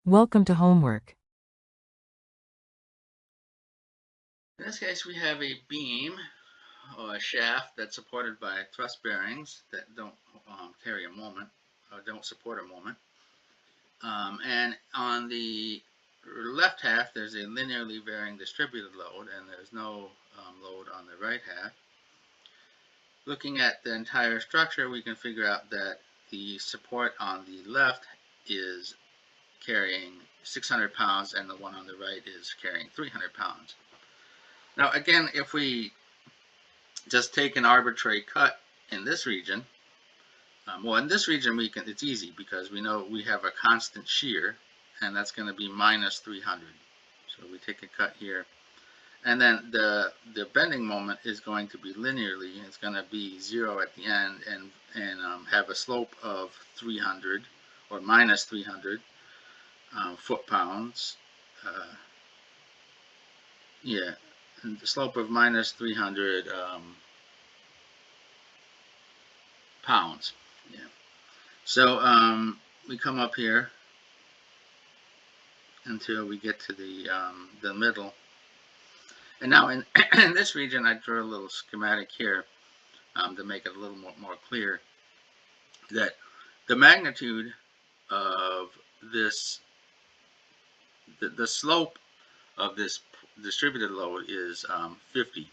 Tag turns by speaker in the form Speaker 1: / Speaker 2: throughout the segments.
Speaker 1: Welcome to homework.
Speaker 2: In this case, we have a beam or a shaft that's supported by thrust bearings that don't carry a moment or don't support a moment. And on the left half, there's a linearly varying distributed load, and there's no load on the right half. Looking at the entire structure, we can figure out that the support on the left is carrying 600 pounds, and the one on the right is carrying 300 pounds. Now, again, if we just take an arbitrary cut in this region, well, in this region it's easy because we know we have a constant shear, and that's going to be minus 300. So we take a cut here, and then the bending moment is going to be linearly. It's going to be 0 at the end, and have a slope of 300 or minus 300 foot-pounds. Yeah, and the slope of minus 300 pounds. Yeah. So we come up here until we get to the middle. And now in, in this region, I drew a little schematic here to make it a little more clear that the magnitude of this, the slope of this distributed load is 50.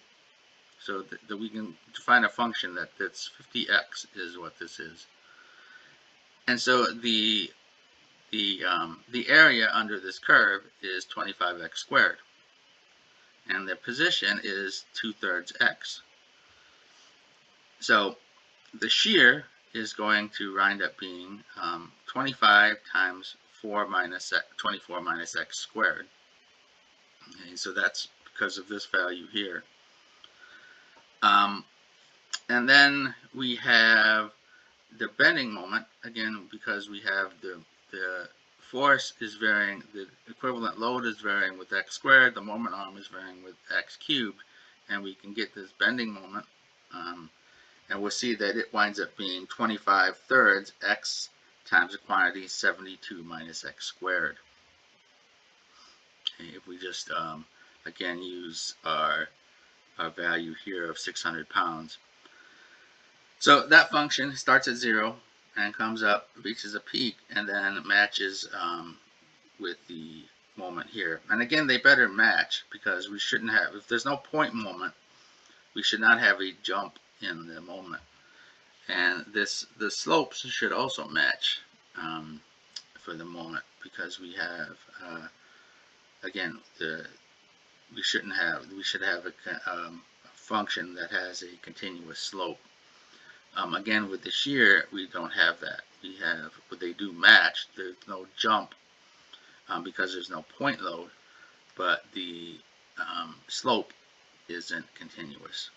Speaker 2: So that we can define a function that's 50x is what this is. And so the area under this curve is 25x squared, and the position is 2/3 x. So the shear is going to wind up being 25 times 4 minus 24 minus x squared. Okay, so that's because of this value here. And then we have the bending moment, again, because we have the force is varying, the equivalent load is varying with x squared, the moment arm is varying with x cubed, and we can get this bending moment, and we'll see that it winds up being 25/3 x times the quantity 72 minus x squared. Okay, if we just, again, use our value here of 600 pounds. So that function starts at 0 and comes up, reaches a peak, and then matches with the moment here. And again, they better match because we shouldn't have, if there's no point moment, we should not have a jump in the moment. And the slopes should also match for the moment because we have, again, we should have a function that has a continuous slope. Again, with the shear, we don't have that. We have, but they do match. There's no jump because there's no point load, but the slope isn't continuous.